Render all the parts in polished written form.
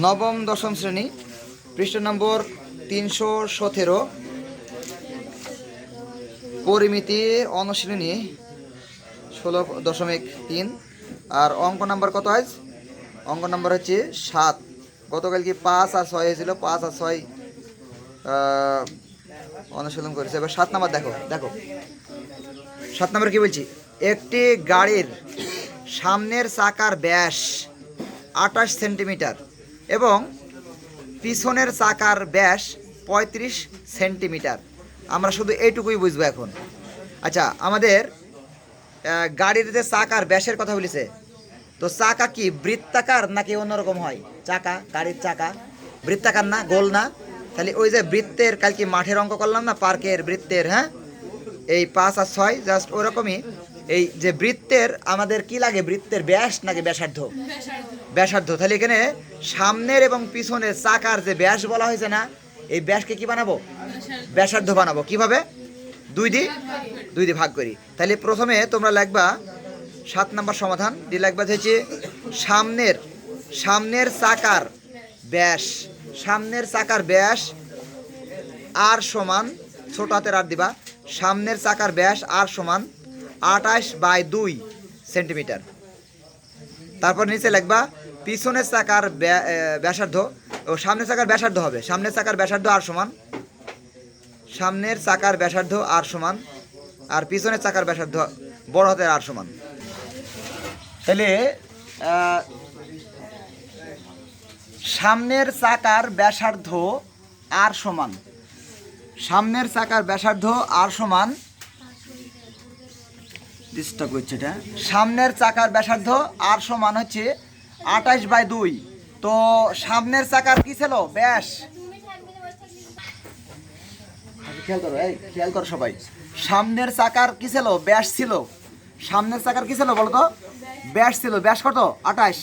নবম দশম শ্রেণী পৃষ্ঠ নম্বর 317 পরিমিতি অনুশীলনী 16.3 আর অঙ্ক নাম্বার কত আজ? অঙ্ক নাম্বার হচ্ছে 7। গতকাল কি 5 আর 6 হয়েছিল, 5 আর 6 অনুশীলন করেছে। এবার 7 নাম্বার দেখো 7 নাম্বার কি বলছি, একটি গাড়ির সামনের চাকার ব্যাস 28 সেন্টিমিটার এবং পিছনের চাকার ব্যাস 35 সেন্টিমিটার। আমরা শুধু এইটুকুই বুঝবো এখন। আচ্ছা, আমাদের গাড়ির যে চাকার ব্যাসের কথা বলেছে, তো চাকা কি বৃত্তাকার নাকি অন্যরকম হয়? চাকা, গাড়ির চাকা বৃত্তাকার না, গোল না? তাহলে ওই যে বৃত্তের কালকে মাঠের অঙ্ক করলাম না, পার্কের বৃত্তের, হ্যাঁ, এই 5 আর 6 জাস্ট ওরকমই। এই যে বৃত্তের আমাদের কি লাগে, বৃত্তের ব্যাস নাকি ব্যাসার্ধ? ব্যাসার্ধ। তাহলে এখানে সামনের এবং পিছনের চাকার যে ব্যাস বলা হয়েছে না, এই ব্যাসকে কি বানাবো? ব্যাসার্ধ বানাবো। কিভাবে? দুই দিয়ে ভাগ করি। তাহলে প্রথমে তোমরা লিখবা 7 নম্বর সমাধান দিয়ে লিখবা হচ্ছে সামনের চাকার ব্যাস, সামনের চাকার ব্যাস আর সমান, ছোট হাতের আর দিবা, সামনের চাকার ব্যাস আর সমান 28/2 সেন্টিমিটার। তারপর নিচে লিখবা পিছনের চাকার ব্যাসার্ধ, ও সামনের চাকার ব্যাসার্ধ হবে, সামনের চাকার ব্যাসার্ধ আর সমান, সামনের চাকার ব্যাসার্ধ আর সমান, আর পিছনের চাকার ব্যাসার্ধ বড় হাতের আর সমান। তাহলে সামনের চাকার ব্যাসার্ধ আর সমান, সামনের চাকার ব্যাসার্ধ আর সমান, ডিস্টার্ব করছে এটা, সামনের চাকার ব্যাসার্ধ আর সমান হচ্ছে 28/2। তো সামনের চাকার কি ছিল? ব্যাস। খেয়াল করো সবাই, সামনের চাকার কি ছিল? ব্যাস ছিল। সামনের চাকার কি ছিল বলতো? ব্যাস ছিল। ব্যাস কত? 28।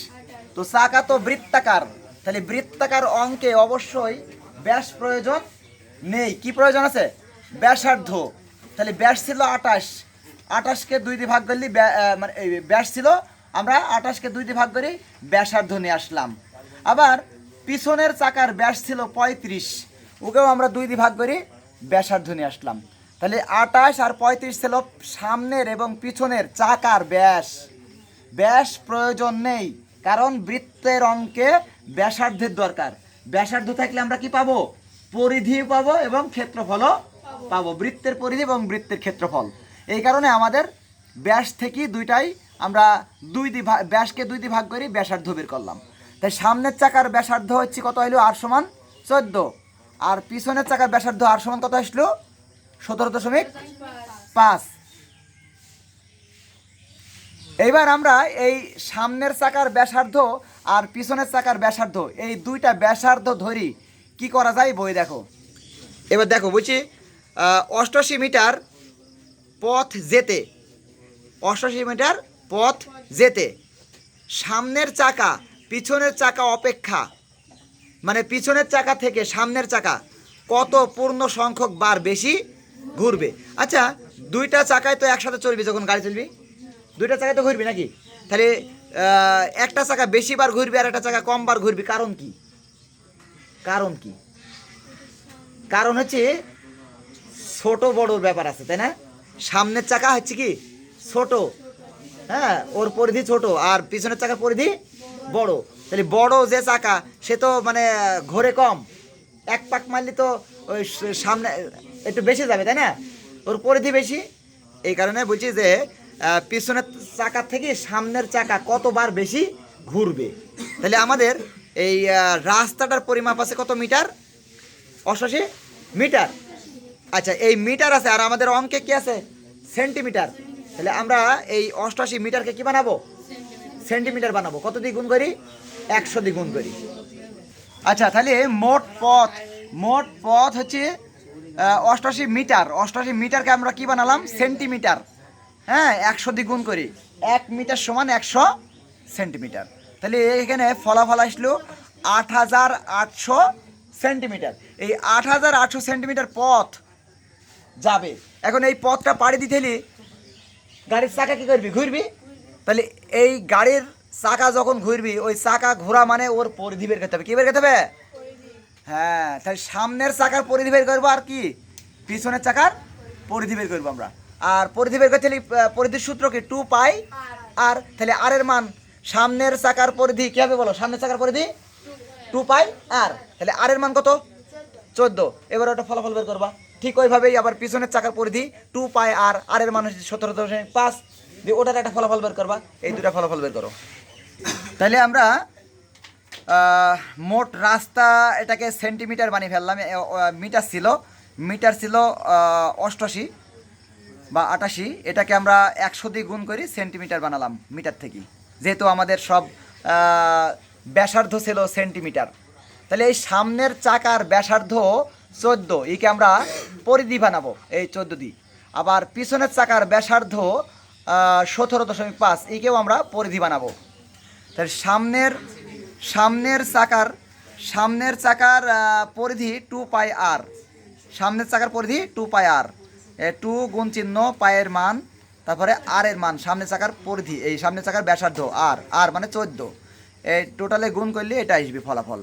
তো চাকা তো বৃত্তাকার, তাহলে বৃত্তাকার অঙ্কে অবশ্যই ব্যাস প্রয়োজন নেই। কি প্রয়োজন আছে? ব্যাসার্ধ। তাহলে ব্যাস ছিল 28, 28কে 2 দিয়ে ভাগ করলে মানে ব্যাস ছিল, আমরা 28কে 2 দিয়ে ভাগ করি, ব্যাসার্ধ নিয়ে আসলাম। আবার পিছনের চাকার ব্যাস ছিল 35, ওকেও আমরা 2 দিয়ে ভাগ করি, ব্যাসার্ধ নিয়ে আসলাম। তাহলে 28 আর 35 ছিল সামনের এবং পিছনের চাকার ব্যাস। ব্যাস প্রয়োজন নেই, কারণ বৃত্তের অঙ্কে ব্যাসার্ধের দরকার। ব্যাসার্ধ থাকলে আমরা কি পাবো? পরিধি পাবো এবং ক্ষেত্রফলও পাবো, বৃত্তের পরিধি এবং বৃত্তের ক্ষেত্রফল। এই কারণে আমাদের ব্যাস থেকে দুইটাই আমরা ব্যাসকে 2 দিয়ে ভাগ করি, ব্যাসার্ধ বের করলাম। তাই সামনের চাকার ব্যাসার্ধ হচ্ছে কত হইলো? আর সমান 14। আর পিছনের চাকার ব্যাসার্ধ আর সমান কত আসলো? 17.5। এইবার আমরা এই সামনের চাকার ব্যাসার্ধ আর পিছনের চাকার ব্যাসার্ধ, এই দুইটা ব্যাসার্ধ ধরি কি করা যায় বই দেখো। এবার দেখো বলছি 88 মিটার পথ যেতে, 88 মিটার পথ যেতে সামনের চাকা পিছনের চাকা অপেক্ষা, মানে পিছনের চাকা থেকে সামনের চাকা কত পূর্ণ সংখ্যক বার বেশি ঘুরবে? আচ্ছা, দুইটা চাকায় তো একসাথে চলবি, যখন গাড়ি চলবি দুইটা চাকায় তো ঘুরবি নাকি? তাহলে একটা চাকা বেশি বার ঘুরবি আর একটা চাকা কম বার ঘুরবি, কারণ কি? কারণ হচ্ছে ছোট বড়োর ব্যাপার আছে, তাই না? সামনের চাকা হচ্ছে কি ছোট, হ্যাঁ, ওর পরিধি ছোট, আর পিছনের চাকার পরিধি বড়। তাহলে বড় যে চাকা সে তো মানে ঘোরে কম, এক পাক মারলে তো ওই সামনে একটু বেশি যাবে, তাই না? ওর পরিধি বেশি। এই কারণে বলছি যে পিছনের চাকা থেকে সামনের চাকা কতবার বেশি ঘুরবে। তাহলে আমাদের এই রাস্তাটার পরিমাপ আছে কত মিটার? 88 মিটার। আচ্ছা, এই মিটার আছে, আর আমাদের অঙ্কে কি আছে? সেন্টিমিটার। তাহলে আমরা এই 88 মিটারকে কি বানাবো? সেন্টিমিটার বানাবো। কত দিয়ে গুণ করি? 100 দিয়ে গুণ করি। আচ্ছা, তাহলে মোট পথ হচ্ছে 88 মিটার। 88 মিটারকে আমরা কি বানালাম? সেন্টিমিটার। হ্যাঁ, 100 দিয়ে গুণ করি, 1 মিটার সমান 100 সেন্টিমিটার। তাহলে এখানে ফলাফল আসলো 8800 সেন্টিমিটার। এই 8800 সেন্টিমিটার পথ যাবে। এখন এই পথটা পাড়ি দিতে হলে গাড়ির চাকা কী করবি? ঘুরবি। তাহলে এই গাড়ির চাকা যখন ঘুরবি ওই চাকা ঘোরা মানে ওর পরিধি বের করতে হবে। কি বের করতে হবে? হ্যাঁ, তাহলে সামনের চাকার পরিধি বের করবো আর কি পিছনের চাকার পরিধি বের করবো আমরা। আর পরিধি বের করতে পরিধির সূত্র কি 2 পাই আর। তাহলে আর এর মান সামনের চাকার পরিধি কি হবে বলো? সামনের চাকার পরিধি 2 পাই আর। তাহলে আর এর মান কত? 14। এবার ওটা ফলাফল বের করবা। ঠিক ওইভাবেই আবার পিছনের চাকার পরিধি 2 পাই আর। আর এর মান হচ্ছে 17.5 দিয়ে ওটার একটা ফলাফল বের করবা। এই দুটা ফলাফল বের করো। তাহলে আমরা মোট রাস্তা এটাকে সেন্টিমিটার বানিয়ে ফেললাম। মিটার ছিল 88 বা 88, এটাকে আমরা 100 দিয়ে গুণ করি সেন্টিমিটার বানালাম মিটার থেকে, যেহেতু আমাদের সব ব্যাসার্ধ ছিল সেন্টিমিটার। তাহলে এই সামনের চাকার ব্যাসার্ধ 14, একে আমরা পরিধি বানাবো এই 14 দিয়ে। আবার পিছনের চাকার ব্যাসার্ধ 17.5, একেও আমরা পরিধি বানাবো। তাহলে সামনের চাকার পরিধি 2 পাই আর। সামনের চাকার পরিধি 2 পাই আর। 2 গুণ চিহ্ন পায়ের মান, তারপরে আর এর মান, সামনের চাকার পরিধি, এই সামনের চাকার ব্যাসার্ধ আর মানে 14। এই টোটালে গুণ করলে এটা আসবে ফলাফল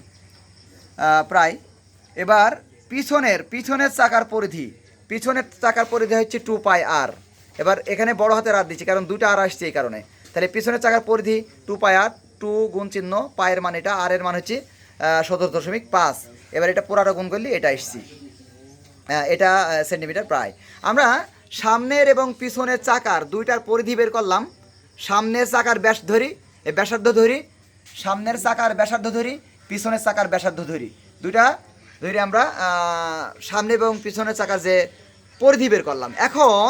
প্রায়। এবার পিছনের চাকার পরিধি হচ্ছে 2 পাই আর। এবার এখানে বড় হাতের আর দিচ্ছি কারণ দুটো আর আসছে এই কারণে। তাহলে পিছনের চাকার পরিধি 2 পাই আর, 2 গুণ চিহ্ন পায়ের মান এটা, আর এর মান হচ্ছে 17.5। এবার এটা পুরাটা গুণ করলে এটা আসছি, এটা সেন্টিমিটার প্রায়। আমরা সামনের এবং পিছনের চাকার দুইটার পরিধি বের করলাম। সামনের চাকার ব্যাসার্ধ ধরি, সামনের চাকার ব্যাসার্ধ ধরি, পিছনের চাকার ব্যাসার্ধ ধরি, দুইটা ধরি আমরা সামনে এবং পিছনের চাকার যে পরিধি বের করলাম। এখন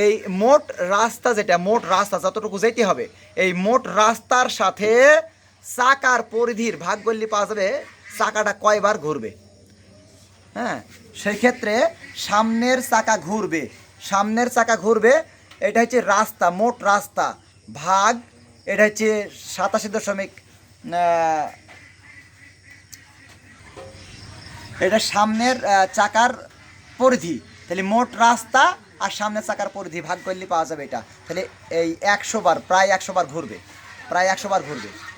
এই মোট রাস্তা যতটুকু যেতে হবে, এই মোট রাস্তার সাথে চাকার পরিধির ভাগ করলে পাওয়া যাবে চাকাটা কয়বার ঘুরবে। হ্যাঁ, সেই ক্ষেত্রে সামনের চাকা ঘুরবে, এটা হচ্ছে রাস্তা, মোট রাস্তা ভাগ, এটা হচ্ছে 87 এটা সামনের চাকার পরিধি। তাহলে মোট রাস্তা আর সামনের চাকার পরিধি ভাগ করলে পাওয়া যাবে এটা। তাহলে এই 100 বার, প্রায় 100 বার ঘুরবে।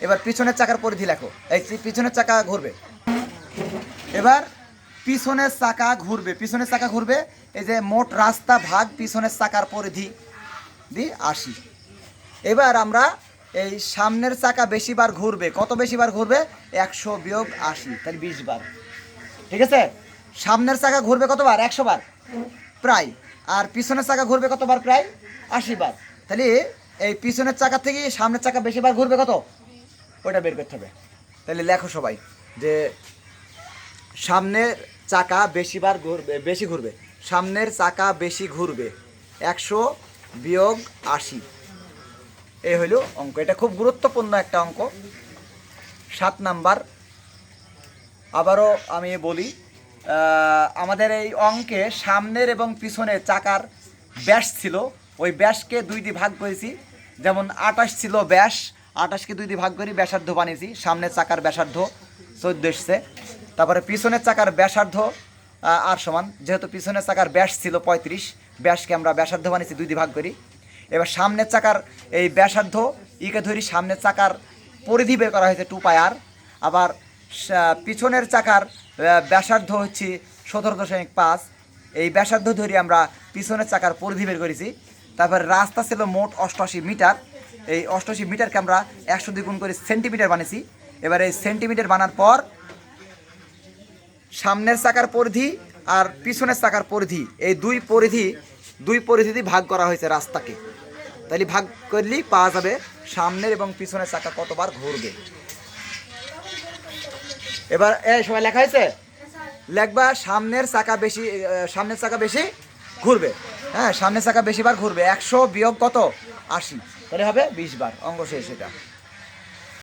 এবার পিছনের চাকার পরিধি লেখো। এই পিছনের চাকা ঘুরবে। এবার পিছনের চাকা ঘুরবে, এই যে মোট রাস্তা ভাগ পিছনের চাকার পরিধি দিয়ে 80। এবার আমরা এই সামনের চাকা বেশি বার ঘুরবে। কত বেশি বার ঘুরবে? 100 বিয়োগ 80, তাহলে 20 বার। ঠিক আছে, সামনের চাকা ঘুরবে কতবার? 100 বার প্রায়। আর পিছনের চাকা ঘুরবে কতবার? প্রায় 80 বার। তাহলে এই পিছনের চাকা থেকে সামনের চাকা বেশি বার ঘুরবে কত, ওটা বের করতে হবে। তাহলে লেখো সবাই যে সামনের চাকা বেশি ঘুরবে, সামনের চাকা বেশি ঘুরবে 100 বিয়োগ 80। এই হইল অঙ্ক। এটা খুব গুরুত্বপূর্ণ একটা অঙ্ক, 7 নাম্বার। আবারও আমি বলি, আমাদের এই অঙ্কে সামনের এবং পিছনের চাকার ব্যাস ছিল, ওই ব্যাসকে 2 দিয়ে ভাগ করেছি। যেমন 28 ছিল ব্যাস, 28কে 2 দিয়ে ভাগ করি, ব্যাসার্ধ বানিয়েছি। সামনের চাকার ব্যাসার্ধ 14 এসছে। তারপরে পিছনের চাকার ব্যাসার্ধ আর সমান, যেহেতু পিছনের চাকার ব্যাস ছিল 35, ব্যাসকে আমরা ব্যাসার্ধ বানিয়েছি, 2 দিয়ে ভাগ করি। এবার সামনের চাকার এই ব্যাসার্ধ ইকে ধরি, সামনের চাকার পরিধি বের করা হয়েছে 2 পাই আর। আবার পিছনের চাকার ব্যাসার্ধ হচ্ছে 17.5, এই ব্যাসার্ধ ধরি আমরা পিছনের চাকার পরিধি বের করেছি। তারপর রাস্তা ছিল মোট 88 মিটার, এই 88 মিটারকে আমরা 100 দিয়ে গুণ করে সেন্টিমিটার বানিয়েছি। এবার এই সেন্টিমিটার বানার পর সামনের চাকার পরিধি আর পিছনের চাকার পরিধি, এই দুই পরিধি দিয়ে ভাগ করা হয়েছে রাস্তাকে। তাহলে ভাগ করলেই পাওয়া যাবে সামনের এবং পিছনের চাকা কতবার ঘুরবে। এবার সবাই লেখা হয়েছে, লেখবা সামনের চাকা বেশি ঘুরবে। হ্যাঁ, সামনের চাকা বেশি বার ঘুরবে, 100 বিয়োগ কত 80, তাহলে হবে 20 বার। অঙ্ক শেষ এটা।